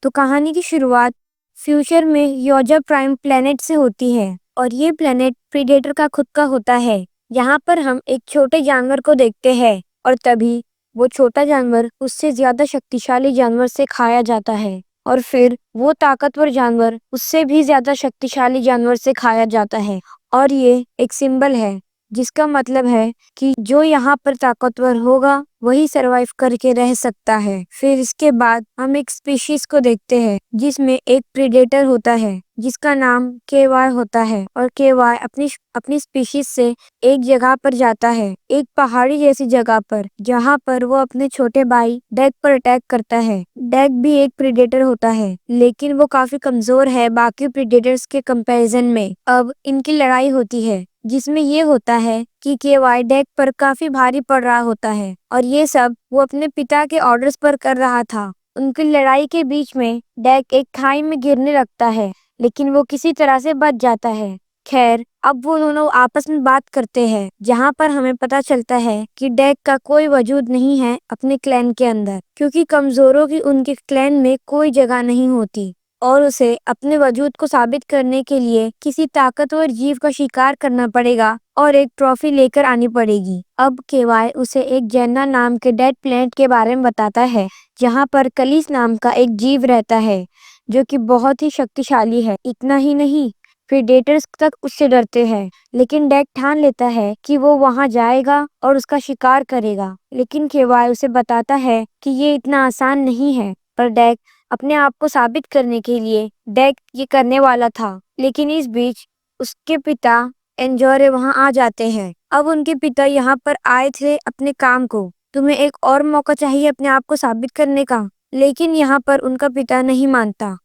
तो कहानी की शुरुआत फ्यूचर में योजा प्राइम प्लेनेट से होती है और ये प्लेनेट प्रीडेटर का खुद का होता है। यहाँ पर हम एक छोटे जानवर को देखते हैं और तभी वो छोटा जानवर उससे ज्यादा शक्तिशाली जानवर से खाया जाता है और फिर वो ताकतवर जानवर उससे भी ज्यादा शक्तिशाली जानवर से खाया जाता है। और ये एक सिंबल है जिसका मतलब है कि जो यहाँ पर ताकतवर होगा वही सरवाइव करके रह सकता है। फिर इसके बाद हम एक स्पीशीज को देखते हैं जिसमें एक प्रीडेटर होता है जिसका नाम केवाय होता है और केवाय अपनी स्पीशीज से एक जगह पर जाता है, एक पहाड़ी जैसी जगह पर, जहाँ पर वो अपने छोटे भाई डैग पर अटैक करता है। डैग भी एक प्रीडेटर होता है लेकिन वो काफी कमजोर है बाकी प्रीडेटर्स के कंपैरिजन में। अब इनकी लड़ाई होती है जिसमें ये होता है कि केवाय डैग पर काफी भारी पड़ रहा होता है और ये सब वो अपने पिता के ऑर्डर्स पर कर रहा था। उनकी लड़ाई के बीच में डैग एक खाई में गिरने लगता है लेकिन वो किसी तरह से बच जाता है। खैर, अब वो दोनों आपस में बात करते हैं जहाँ पर हमें पता चलता है कि डैग का कोई वजूद नहीं है अपने क्लैन के अंदर, क्योंकि कमजोरों की उनके क्लैन में कोई जगह नहीं होती और उसे अपने वजूद को साबित करने के लिए किसी ताकतवर जीव का शिकार करना पड़ेगा और एक ट्रॉफी लेकर आनी पड़ेगी। अब केवाय उसे एक जेन्ना नाम के डेड प्लेनेट के बारे में बताता है जहाँ पर कलिस नाम का एक जीव रहता है जो कि बहुत ही शक्तिशाली है। इतना ही नहीं, प्रेडेटर्स तक उससे डरते हैं, लेकिन डैग ठान लेता है कि वो वहां जाएगा और उसका शिकार करेगा। लेकिन केवाय उसे बताता है कि ये इतना आसान नहीं है, पर डैग अपने आप को साबित करने के लिए डैग ये करने वाला था। लेकिन इस बीच उसके पिता एंजोरे वहां आ जाते हैं। अब उनके पिता यहाँ पर आए थे अपने काम को, तुम्हें एक और मौका चाहिए अपने आप को साबित करने का, लेकिन यहाँ पर उनका पिता नहीं मानता।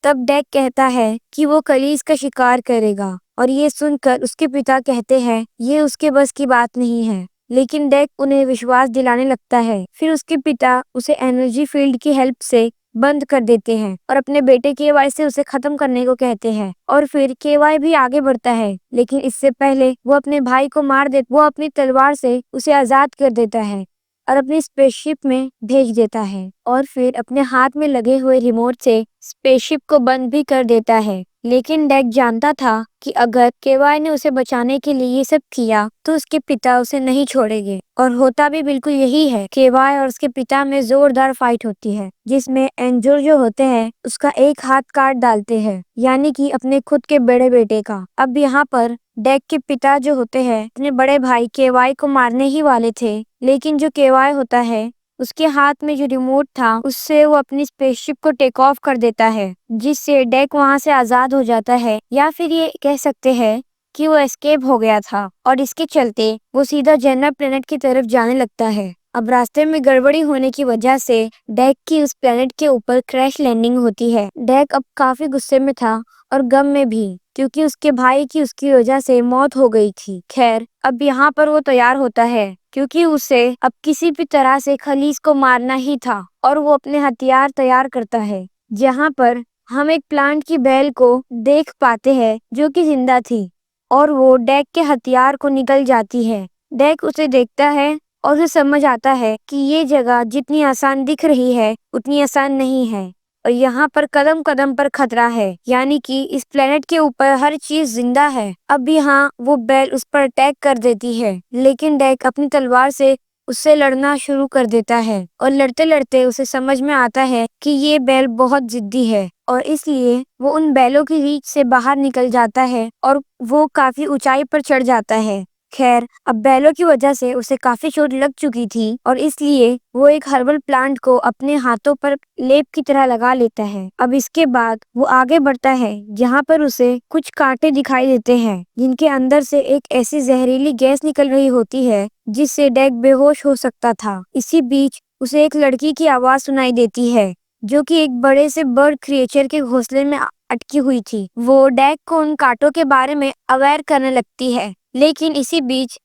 तब डैग कहता है कि वो कलीस का शिकार करेगा और ये सुनकर उसके पिता कहते हैं ये उसके बस की बात नहीं है, लेकिन डैग उन्हें विश्वास दिलाने लगता है। फिर उसके पिता उसे एनर्जी फील्ड की हेल्प से बंद कर देते हैं और अपने बेटे केवाय से उसे खत्म करने को कहते हैं और फिर केवाय भी आगे बढ़ता है, लेकिन इससे पहले वो अपने भाई को वो अपनी तलवार से उसे आजाद कर देता है और अपनी स्पेसशिप में भेज देता है और फिर अपने हाथ में लगे हुए रिमोट से स्पेसशिप को बंद भी कर देता है। लेकिन डैग जानता था कि अगर केवाय ने उसे बचाने के लिए ये सब किया तो उसके पिता उसे नहीं छोड़ेंगे और होता भी बिल्कुल यही है। केवाय और उसके पिता में जोरदार फाइट होती है जिसमें एंजोर जो होते हैं उसका एक हाथ काट डालते हैं, यानी कि अपने खुद के बड़े बेटे का। अब यहाँ पर डैग के पिता जो होते हैं अपने बड़े भाई केवाय को मारने ही वाले थे, लेकिन जो केवाय होता है उसके हाथ में जो रिमोट था उससे वो अपनी स्पेसशिप को टेक ऑफ कर देता है, जिससे डैग वहां से आजाद हो जाता है, या फिर ये कह सकते हैं कि वो एस्केप हो गया था और इसके चलते वो सीधा जेन्ना प्लेनेट की तरफ जाने लगता है। अब रास्ते में गड़बड़ी होने की वजह से डैग की उस प्लेनेट के ऊपर क्रैश लैंडिंग होती है। डैग अब काफी गुस्से में था और गम में भी, क्योंकि उसके भाई की उसकी वजह से मौत हो गई थी। खैर, अब यहाँ पर वो तैयार होता है क्योंकि उसे अब किसी भी तरह से खलीस को मारना ही था और वो अपने हथियार तैयार करता है। जहाँ पर हम एक प्लांट की बेल को देख पाते हैं जो कि जिंदा थी और वो डैग के हथियार को निकल जाती है। डैग उसे देखता है और उसे समझ आता है कि ये जगह जितनी आसान दिख रही है उतनी आसान नहीं है और यहाँ पर कदम कदम पर खतरा है, यानी कि इस प्लेनेट के ऊपर हर चीज जिंदा है। अब यहाँ वो बेल उस पर अटैक कर देती है, लेकिन डैग अपनी तलवार से उससे लड़ना शुरू कर देता है और लड़ते लड़ते उसे समझ में आता है कि ये बेल बहुत जिद्दी है और इसलिए वो उन बैलों की रीच से बाहर निकल जाता है और वो काफी ऊंचाई पर चढ़ जाता है। खैर, अब बैलों की वजह से उसे काफी चोट लग चुकी थी और इसलिए वो एक हर्बल प्लांट को अपने हाथों पर लेप की तरह लगा लेता है। अब इसके बाद वो आगे बढ़ता है जहाँ पर उसे कुछ कांटे दिखाई देते हैं जिनके अंदर से एक ऐसी जहरीली गैस निकल रही होती है जिससे डैग बेहोश हो सकता था। इसी बीच उसे एक लड़की की आवाज सुनाई देती है जो कि एक बड़े से बर्ड क्रिएचर के घोंसले में अटकी हुई थी। वो डैग को उन कांटों के बारे में अवेयर करने लगती है, लेकिन इसी बीच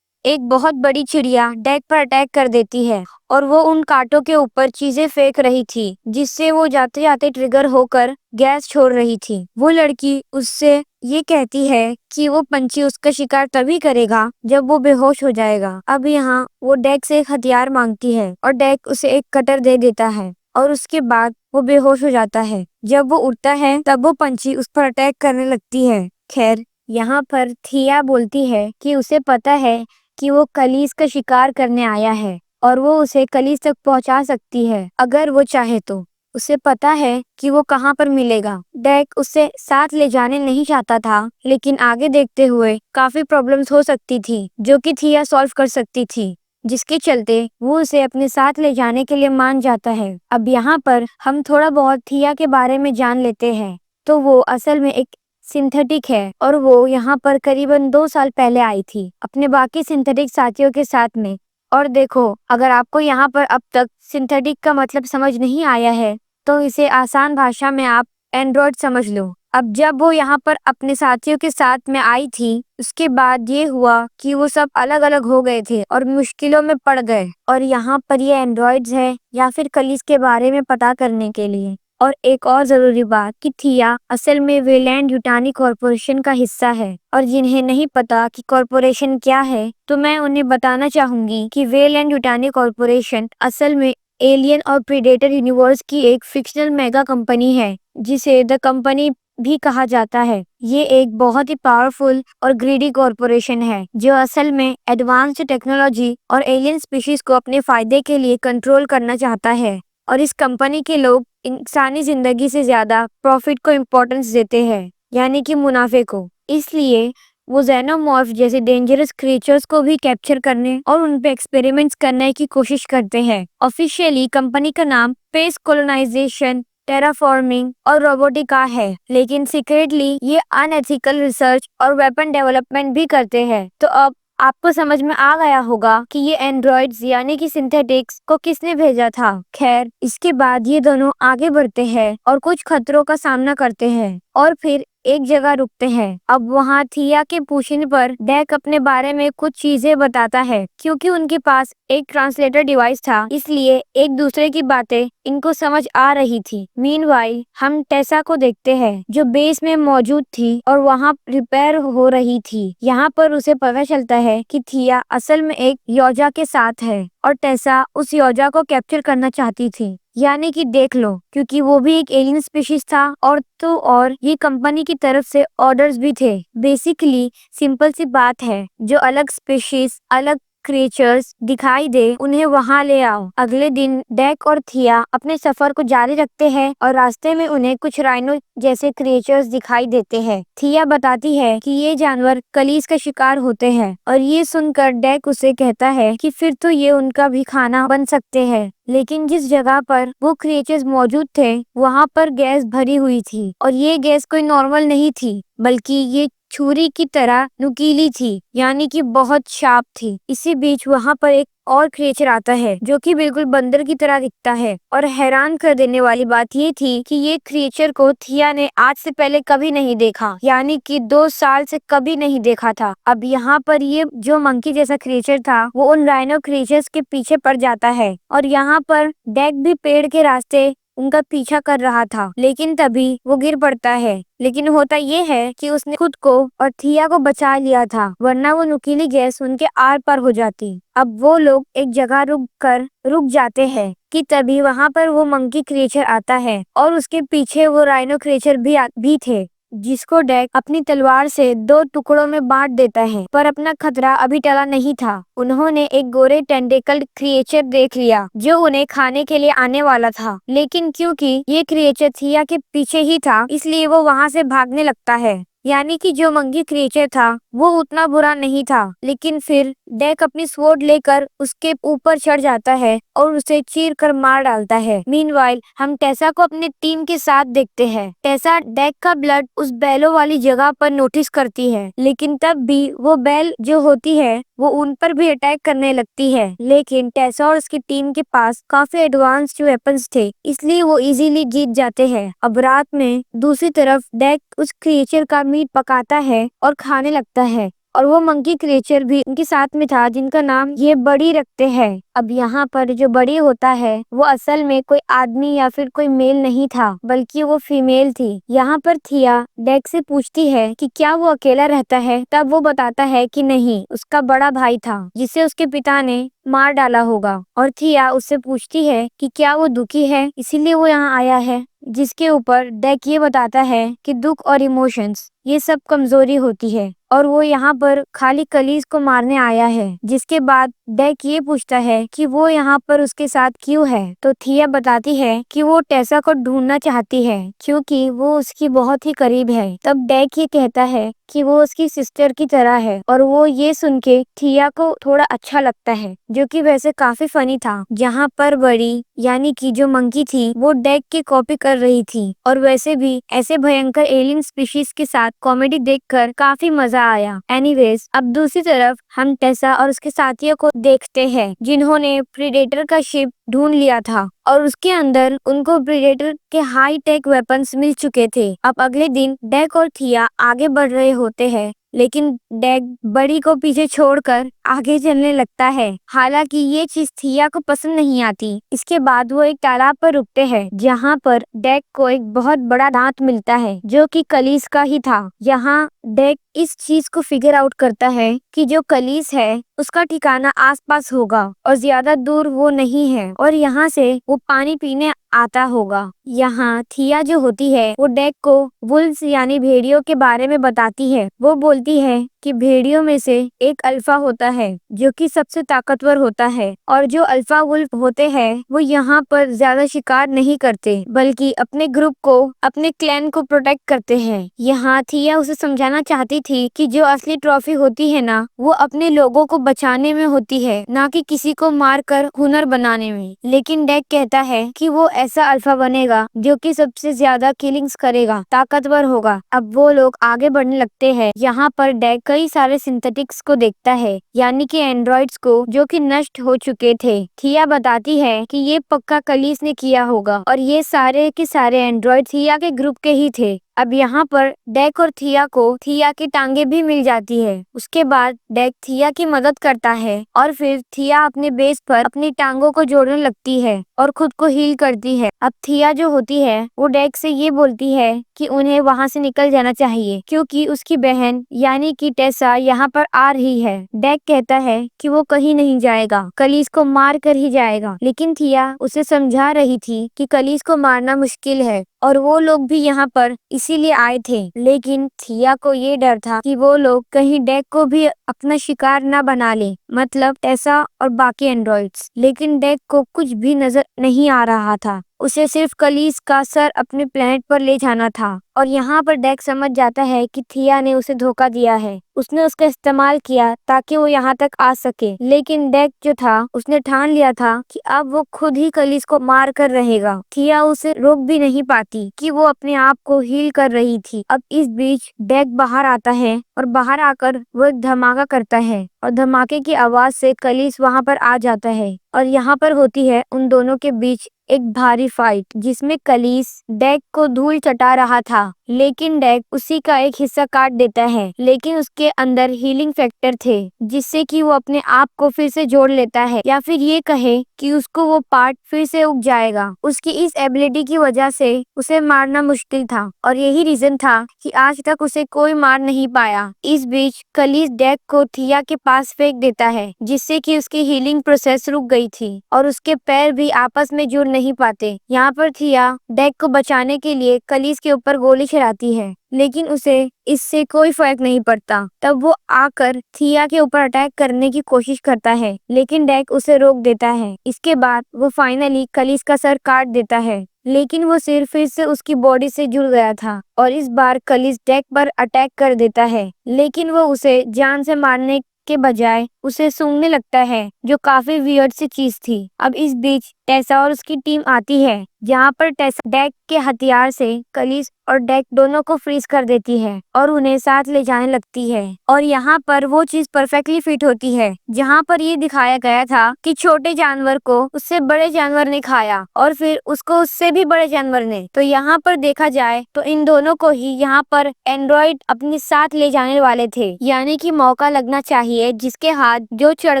एक बहुत बड़ी चिड़िया डैग पर अटैक कर देती है और वो उन कांटों के ऊपर चीजें फेंक रही थी जिससे वो जाते जाते ट्रिगर होकर गैस छोड़ रही थी। वो लड़की उससे ये कहती है कि वो पंछी उसका शिकार तभी करेगा जब वो बेहोश हो जाएगा। अब यहाँ वो डैग से एक हथियार मांगती है और डैग उसे एक कटर दे देता है और उसके बाद वो बेहोश हो जाता है। जब वो उठता है तब वो पंछी उस पर अटैक करने लगती है। खैर, यहाँ पर थिया बोलती है कि उसे पता है कि वो कलीस का शिकार करने आया है और वो उसे कलीस तक पहुंचा सकती है अगर वो चाहे तो। उसे पता है कि वो कहाँ पर मिलेगा। डेक उसे साथ ले जाने नहीं चाहता था, लेकिन आगे देखते हुए काफी प्रॉब्लम्स हो सकती थी जो कि थिया सॉल्व कर सकती थी, जिसके चलते वो उसे अपने साथ ले जाने के लिए मान जाता है। अब यहाँ पर हम थोड़ा बहुत थिया के बारे में जान लेते हैं। तो वो असल में एक सिंथेटिक है और वो यहाँ पर करीबन 2 साल पहले आई थी अपने बाकी सिंथेटिक साथियों के साथ में। और देखो, अगर आपको यहाँ पर अब तक सिंथेटिक का मतलब समझ नहीं आया है तो इसे आसान भाषा में आप एंड्रॉयड समझ लो। अब जब वो यहाँ पर अपने साथियों के साथ में आई थी, उसके बाद ये हुआ कि वो सब अलग अलग हो गए थे और मुश्किलों में पड़ गए। और यहाँ पर ये एंड्रॉयड्स है या फिर कलीस के बारे में पता करने के लिए। और एक और जरूरी बात कि थिया असल में वेलैंड यूटानी कॉरपोरेशन का हिस्सा है। और जिन्हें नहीं पता कि कॉरपोरेशन क्या है, तो मैं उन्हें बताना चाहूंगी कि वेलैंड यूटानी कॉरपोरेशन असल में एलियन और प्रीडेटर यूनिवर्स की एक फिक्शनल मेगा कंपनी है, जिसे द कंपनी भी कहा जाता है। ये एक बहुत ही पावरफुल और ग्रीडी कॉरपोरेशन है जो असल में एडवांस्ड टेक्नोलॉजी और एलियन स्पीशीज को अपने फायदे के लिए कंट्रोल करना चाहता है। और इस कंपनी के लोग इंसानी जिंदगी से ज्यादा प्रॉफिट को इम्पोर्टेंस देते हैं, यानी कि मुनाफे को। इसलिए वो जेनोमॉर्फ जैसे डेंजरस क्रिएचर्स को भी कैप्चर करने और उन पे एक्सपेरिमेंट्स करने की कोशिश करते हैं। ऑफिशियली कंपनी का नाम स्पेस कोलोनाइजेशन, टेराफॉर्मिंग और रोबोटिका है, लेकिन सीक्रेटली ये अनएथिकल रिसर्च और वेपन डेवलपमेंट भी करते हैं। तो अब आपको समझ में आ गया होगा कि ये एंड्रॉइड्स यानी कि सिंथेटिक्स को किसने भेजा था। खैर, इसके बाद ये दोनों आगे बढ़ते हैं और कुछ खतरों का सामना करते हैं और फिर एक जगह रुकते हैं। अब वहाँ थिया के पूछने पर डेक अपने बारे में कुछ चीजें बताता है। क्योंकि उनके पास एक ट्रांसलेटर डिवाइस था, इसलिए एक दूसरे की बातें इनको समझ आ रही थी। मीनवाइल हम टेसा को देखते हैं जो बेस में मौजूद थी और वहाँ रिपेयर हो रही थी। यहाँ पर उसे पता चलता है कि थिया असल में एक योजा के साथ है और टेसा उस योजा को कैप्चर करना चाहती थी। यानी कि देख लो, क्योंकि वो भी एक एलियन स्पीशीज था और ये कंपनी की तरफ से ऑर्डर्स भी थे। बेसिकली सिंपल सी बात है, जो अलग स्पीशीज अलग क्रिएचर्स दिखाई दे उन्हें वहां ले आओ। अगले दिन डेक और थिया अपने सफर को जारी रखते हैं और रास्ते में उन्हें कुछ राइनो जैसे क्रिएचर्स दिखाई देते हैं। थिया बताती है कि ये जानवर कलीस का शिकार होते हैं और ये सुनकर डेक उसे कहता है कि फिर तो ये उनका भी खाना बन सकते हैं। लेकिन जिस जगह पर वो क्रिएचर्स मौजूद थे वहाँ पर गैस भरी हुई थी और ये गैस कोई नॉर्मल नहीं थी, बल्कि ये छुरी की तरह नुकीली थी, यानी कि बहुत शार्प थी। इसी बीच वहाँ पर एक और क्रिएचर आता है जो कि बिल्कुल बंदर की तरह दिखता है। और हैरान कर देने वाली बात ये थी कि ये क्रिएचर को थिया ने आज से पहले कभी नहीं देखा, यानी कि 2 साल से कभी नहीं देखा था। अब यहाँ पर ये जो मंकी जैसा क्रिएचर था वो उन राइनो क्रिएचर्स के पीछे पड़ जाता है और यहाँ पर डेक भी पेड़ के रास्ते उनका पीछा कर रहा था, लेकिन तभी वो गिर पड़ता है। लेकिन होता ये है कि उसने खुद को और थिया को बचा लिया था, वरना वो नुकीली गैस उनके आर पार हो जाती। अब वो लोग एक जगह रुक जाते हैं कि तभी वहां पर वो मंकी क्रिएचर आता है और उसके पीछे वो राइनो क्रिएचर भी थे, जिसको डेक अपनी तलवार से 2 टुकड़ों में बांट देता है। पर अपना खतरा अभी टला नहीं था। उन्होंने एक गोरे टेंटेकल क्रिएचर देख लिया जो उन्हें खाने के लिए आने वाला था, लेकिन क्योंकि ये क्रिएचर थिया के पीछे ही था इसलिए वो वहां से भागने लगता है। यानी कि जो मंकी क्रिएचर था वो उतना बुरा नहीं था, लेकिन फिर डेक अपनी स्वॉर्ड लेकर उसके ऊपर चढ़ जाता है और उसे चीर कर मार डालता है। मीनवाइल हम टेसा को अपने टीम के साथ देखते हैं। टेसा डेक का ब्लड उस बैलों वाली जगह पर नोटिस करती है, लेकिन तब भी वो बैल जो होती है वो उन पर भी अटैक करने लगती है। लेकिन टेसा और उसकी टीम के पास काफी एडवांस्ड वेपन्स थे, इसलिए वो इजीली जीत जाते हैं। अब रात में दूसरी तरफ डेक उस क्रिएचर का मीट पकाता है और खाने लगता है और वो मंकी क्रिएचर भी उनके साथ में था जिनका नाम ये बड़ी रखते हैं। अब यहाँ पर जो बड़ी होता है वो असल में कोई आदमी या फिर कोई मेल नहीं था, बल्कि वो फीमेल थी। यहाँ पर थिया डेक से पूछती है कि क्या वो अकेला रहता है, तब वो बताता है कि नहीं, उसका बड़ा भाई था जिसे उसके पिता ने मार डाला होगा। और थिया उससे पूछती है कि क्या वो दुखी है इसीलिए वो यहाँ आया है, जिसके ऊपर डेक ये बताता है कि दुख और इमोशंस ये सब कमजोरी होती है और वो यहाँ पर खाली कलीस को मारने आया है। जिसके बाद डेक ये पूछता है कि वो यहाँ पर उसके साथ क्यों है, तो थिया बताती है कि वो टेसा को ढूंढना चाहती है क्योंकि वो उसकी बहुत ही करीब है। तब डेक ये कहता है कि वो उसकी सिस्टर की तरह है और वो ये सुन के थिया को थोड़ा अच्छा लगता है, जो कि वैसे काफी फनी था। जहाँ पर बड़ी यानी कि जो मंकी थी वो डेक की कॉपी कर रही थी और वैसे भी ऐसे भयंकर एलियन स्पीशीज के साथ कॉमेडी देखकर काफी मजा आया। एनीवेज, अब दूसरी तरफ हम टेसा और उसके साथियों को देखते हैं जिन्होंने प्रीडेटर का शिप ढूंढ लिया था और उसके अंदर उनको प्रीडेटर के हाई टेक वेपन्स मिल चुके थे। अब अगले दिन डेक और थिया आगे बढ़ रहे होते हैं, लेकिन डेक बड़ी को पीछे छोड़कर आगे चलने लगता है। हालांकि ये चीज थिया को पसंद नहीं आती। इसके बाद वो एक तालाब पर रुकते हैं जहाँ पर डेक को एक बहुत बड़ा दांत मिलता है जो कि कलीस का ही था। यहाँ डेक इस चीज को फिगर आउट करता है कि जो कलीस है उसका ठिकाना आसपास होगा और ज्यादा दूर वो नहीं है और यहाँ से वो पानी पीने आता होगा। यहाँ थिया जो होती है वो डेक को वुल्व्स यानी भेड़ियों के बारे में बताती है। वो बोलती है कि भेड़ियों में से एक अल्फा होता है जो कि सबसे ताकतवर होता है और जो अल्फा वुल्फ होते हैं वो यहाँ पर ज्यादा शिकार नहीं करते बल्कि अपने ग्रुप को, अपने क्लैन को प्रोटेक्ट करते हैं। यहाँ थिया उसे समझाना चाहती थी कि जो असली ट्रॉफी होती है ना, वो अपने लोगों को बचाने में होती है, ना कि किसी को मारकर हुनर बनाने में। लेकिन डेक कहता है कि वो ऐसा अल्फा बनेगा जो कि सबसे ज्यादा किलिंग्स करेगा, ताकतवर होगा। अब वो लोग आगे बढ़ने लगते हैं। यहाँ पर डेक कई सारे सिंथेटिक्स को देखता है, यानी कि एंड्रॉइड्स को, जो कि नष्ट हो चुके थे। थिया बताती है कि ये पक्का कलीस ने किया होगा और ये सारे के सारे एंड्रॉइड थिया के ग्रुप के ही थे। अब यहाँ पर डेक और थिया को थिया की टांगे भी मिल जाती है। उसके बाद डेक थिया की मदद करता है और फिर थिया अपने बेस पर अपनी टांगों को जोड़ने लगती है और खुद को हील करती है। अब थिया जो होती है वो डेक से ये बोलती है कि उन्हें वहाँ से निकल जाना चाहिए क्योंकि उसकी बहन यानी कि टेसा यहाँ पर आ रही है। डेक कहता है कि वो कहीं नहीं जाएगा, कलीस को मार कर ही जाएगा। लेकिन थिया उसे समझा रही थी कि कलीस को मारना मुश्किल है और वो लोग भी यहाँ पर इसीलिए आए थे। लेकिन थिया को ये डर था कि वो लोग कहीं डेक को भी अपना शिकार न बना ले, मतलब टेसा और बाकी एंड्रॉइड्स। लेकिन डेक को कुछ भी नजर नहीं आ रहा था, उसे सिर्फ कलीस का सर अपने प्लेनेट पर ले जाना था। और यहाँ पर डेक समझ जाता है कि थिया ने उसे धोखा दिया है, उसने उसका इस्तेमाल किया ताकि वो यहाँ तक आ सके। लेकिन डेक जो था उसने ठान लिया था कि अब वो खुद ही कलीस को मार कर रहेगा। थिया उसे रोक भी नहीं पाती कि वो अपने आप को हील कर रही थी। अब इस बीच डेक बाहर आता है और बाहर आकर वो एक धमाका करता है और धमाके की आवाज से कलीस वहाँ पर आ जाता है और यहाँ पर होती है उन दोनों के बीच एक भारी फाइट, जिसमें कलीस डेक को धूल चटा रहा था। लेकिन डेक उसी का एक हिस्सा काट देता है, लेकिन उसके अंदर हीलिंग फैक्टर थे जिससे कि वो अपने आप को फिर से जोड़ लेता है, या फिर ये कहे कि उसको वो पार्ट फिर से उग जाएगा। उसकी इस एबिलिटी की वजह से उसे मारना मुश्किल था और यही रीजन था कि आज तक उसे कोई मार नहीं पाया। इस बीच कलीस डेक को थिया के पास फेंक देता है जिससे कि उसकी हीलिंग प्रोसेस रुक गई थी और उसके पैर भी आपस में जुड़ नहीं पाते। यहाँ पर थिया डेक को बचाने के लिए कलीस के ऊपर गोली चलाती है, लेकिन उसे इससे कोई फर्क नहीं पड़ता। तब वो आकर थिया के ऊपर अटैक करने की कोशिश करता है, लेकिन डेक उसे रोक देता है। इसके बाद वो फाइनली कलीस का सर काट देता है, लेकिन वो सिर फिर से उसकी बॉडी से जुड़ गया था और इस बार कलीस डेक पर अटैक कर देता है, लेकिन वो उसे जान से मारने के बजाय उसे सूंघने लगता है, जो काफी वियर्ड सी चीज थी। अब इस बीच टेसा और उसकी टीम आती है, जहाँ पर टेसा डेक के हथियार से कलिस और डेक दोनों को फ्रीज कर देती है और उन्हें साथ ले जाने लगती है। और यहाँ पर वो चीज परफेक्टली फिट होती है, जहाँ पर ये दिखाया गया था कि छोटे जानवर को उससे बड़े जानवर ने खाया और फिर उसको उससे भी बड़े जानवर ने। तो यहाँ पर देखा जाए तो इन दोनों को ही यहाँ पर एंड्रॉइड अपने साथ ले जाने वाले थे, यानी कि मौका लगना चाहिए, जिसके हाथ जो चढ़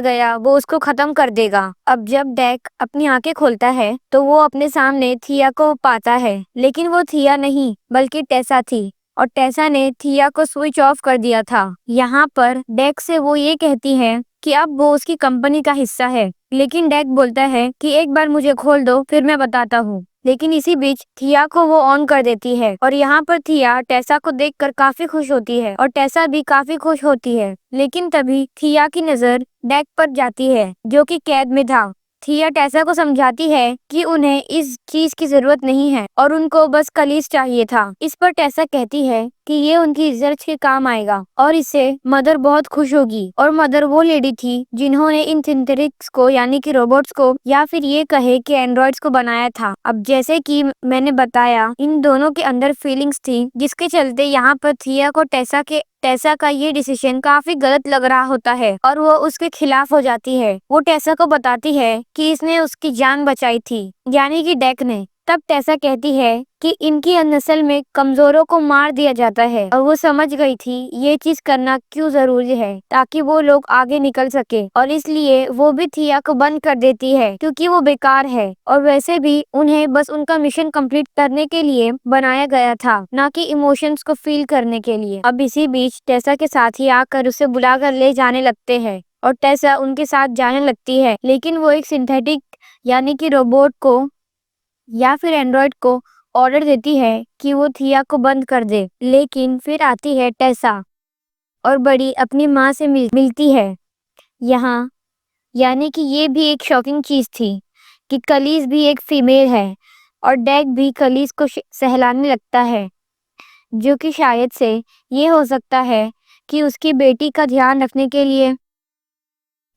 गया वो उसको खत्म कर देगा। अब जब डेक अपनी आंखें खोलता है तो वो अपने सामने थिया को पाता है, लेकिन वो थिया नहीं बल्कि टेसा थी और टेसा ने थिया को स्विच ऑफ कर दिया था। यहाँ पर डेक से वो ये कहती है कि अब वो उसकी कंपनी का हिस्सा है, लेकिन डेक बोलता है कि एक बार मुझे खोल दो फिर मैं बताता हूँ। लेकिन इसी बीच थिया को वो ऑन कर देती है और यहाँ पर थिया टेसा को देखकर काफी खुश होती है और टेसा भी काफी खुश होती है। लेकिन तभी थिया की नजर डेक पर जाती है, जो कि कैद में था। थिया टेसा को समझाती है कि उन्हें इस चीज की जरूरत नहीं है और उनको बस कलीस चाहिए था। इस पर टेसा कहती है कि ये उनकी रिसर्च के काम आएगा और इससे मदर बहुत खुश होगी। और मदर वो लेडी थी जिन्होंने इन सिंथेटिक्स को यानी कि रोबोट्स को या फिर ये कहे कि एंड्रॉइड्स को बनाया था। अब जैसे कि मैंने बताया, इन दोनों के अंदर फीलिंग्स थी, जिसके चलते यहाँ पर थिया को टेसा का ये डिसीजन काफी गलत लग रहा होता है और वो उसके खिलाफ हो जाती है। वो टेसा को बताती है कि इसने उसकी जान बचाई थी, यानी कि डेक ने। तब टेसा कहती है कि इनकी नस्ल में कमजोरों को मार दिया जाता है और वो समझ गई थी ये चीज करना क्यों जरूरी है, ताकि वो लोग आगे निकल सके। और इसलिए वो भी थिया को बंद कर देती है, क्योंकि वो बेकार है और वैसे भी उन्हें बस उनका मिशन कंप्लीट करने के लिए बनाया गया था, ना कि इमोशंस को फील करने के लिए। अब इसी बीच टेसा के साथी आकर उसे बुलाकर ले जाने लगते हैं और टेसा उनके साथ जाने लगती है, लेकिन वो एक सिंथेटिक यानी कि रोबोट को या फिर एंड्रॉइड को ऑर्डर देती है कि वो थिया को बंद कर दे। लेकिन फिर आती है टेसा और बड़ी अपनी माँ से मिलती है यहाँ, यानी कि ये भी एक शॉकिंग चीज थी कि कलीस भी एक फीमेल है और डेक भी कलीस को सहलाने लगता है, जो कि शायद से ये हो सकता है कि उसकी बेटी का ध्यान रखने के लिए।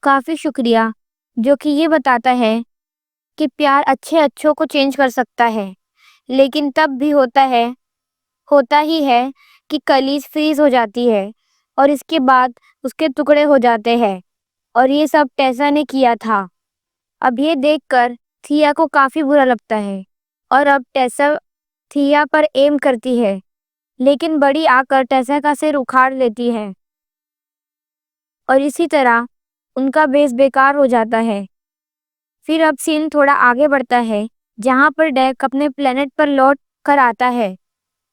काफी शुक्रिया, जो कि ये बताता है कि प्यार अच्छों को चेंज कर सकता है, लेकिन तब भी होता ही है कि कलीस फ्रीज हो जाती है और इसके बाद उसके टुकड़े हो जाते हैं और ये सब टेसा ने किया था। अब ये देखकर थिया को काफी बुरा लगता है और अब टेसा थिया पर एम करती है, लेकिन बड़ी आकर टेसा का सिर उखाड़ लेती है और इसी तरह उनका बेस बेकार हो जाता है। फिर अब सीन थोड़ा आगे बढ़ता है, जहाँ पर डेक अपने प्लेनेट पर लौट कर आता है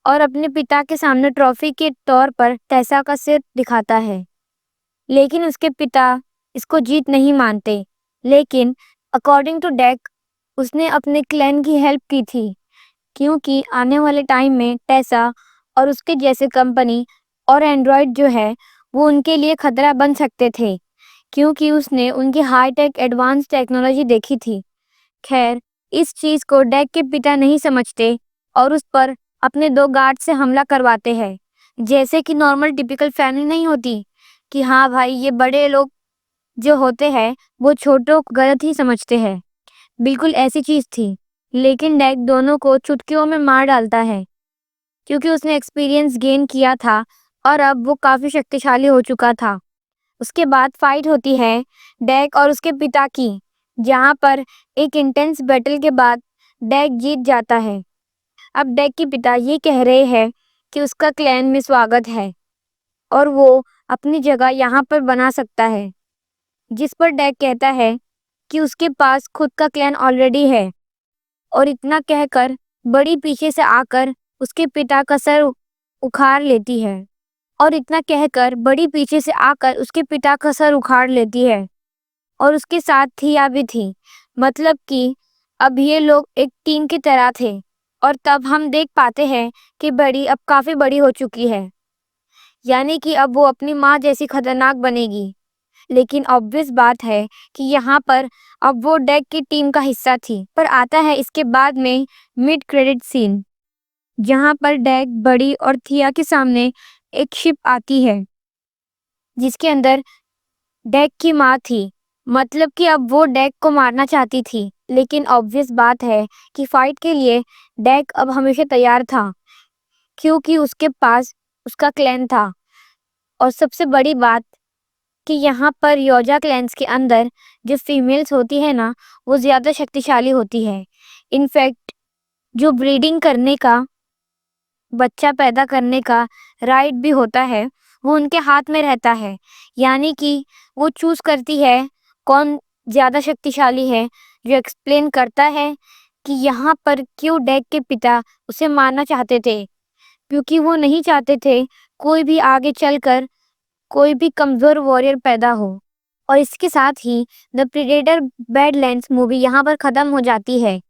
और अपने पिता के सामने ट्रॉफी के तौर पर टेसा का सिर दिखाता है। लेकिन उसके पिता इसको जीत नहीं मानते, लेकिन अकॉर्डिंग टू डेक उसने अपने क्लैन की हेल्प की थी, क्योंकि आने वाले टाइम में टेसा और उसके जैसे कंपनी और एंड्रॉइड जो है वो उनके लिए खतरा बन सकते थे, क्योंकि उसने उनकी हाईटेक एडवांस टेक्नोलॉजी देखी थी। खैर, इस चीज को डेक के पिता नहीं समझते और उस पर अपने 2 गार्ड से हमला करवाते हैं, जैसे कि नॉर्मल टिपिकल फैमिली नहीं होती कि हाँ भाई ये बड़े लोग जो होते हैं वो छोटों को गलत ही समझते हैं। बिल्कुल ऐसी चीज थी, लेकिन डेक दोनों को चुटकियों में मार डालता है, क्योंकि उसने एक्सपीरियंस गेन किया था और अब वो काफी शक्तिशाली हो चुका था। उसके बाद फाइट होती है डेक और उसके पिता की, जहाँ पर एक इंटेंस बैटल के बाद डेक जीत जाता है। अब डेक के पिता ये कह रहे हैं कि उसका क्लैन में स्वागत है और वो अपनी जगह यहाँ पर बना सकता है, जिस पर डेक कहता है कि उसके पास खुद का क्लैन ऑलरेडी है। और इतना कहकर बड़ी पीछे से आकर उसके पिता का सर उखाड़ लेती है और उसके साथ थिया भी थी। मतलब कि अब ये लोग एक टीम की तरह थे और तब हम देख पाते हैं कि बड़ी अब काफी बड़ी हो चुकी है, यानी कि अब वो अपनी माँ जैसी खतरनाक बनेगी। लेकिन ऑब्वियस बात है कि यहाँ पर अब वो डेक की टीम का हिस्सा थी। पर आता है इसके बाद में मिड क्रेडिट सीन, जहाँ पर डेक बड़ी और थिया के सामने एक शिप आती है, जिसके अंदर डेक की माँ थी। मतलब कि अब वो डेक को मारना चाहती थी, लेकिन ऑब्वियस बात है कि फाइट के लिए डेक अब हमेशा तैयार था, क्योंकि उसके पास उसका क्लैन था। और सबसे बड़ी बात कि यहाँ पर योजा क्लैंस के अंदर जो फीमेल्स होती है ना, वो ज्यादा शक्तिशाली होती है। इनफैक्ट जो ब्रीडिंग करने का, बच्चा पैदा करने का राइट भी होता है, वो उनके हाथ में रहता है। यानी कि वो चूज करती है कौन ज्यादा शक्तिशाली है, जो एक्सप्लेन करता है कि यहाँ पर क्यों डेक के पिता उसे मारना चाहते थे, क्योंकि वो नहीं चाहते थे कोई भी आगे चलकर कोई भी कमजोर वॉरियर पैदा हो। और इसके साथ ही द प्रेडेटर बैडलैंड्स मूवी यहाँ पर खत्म हो जाती है।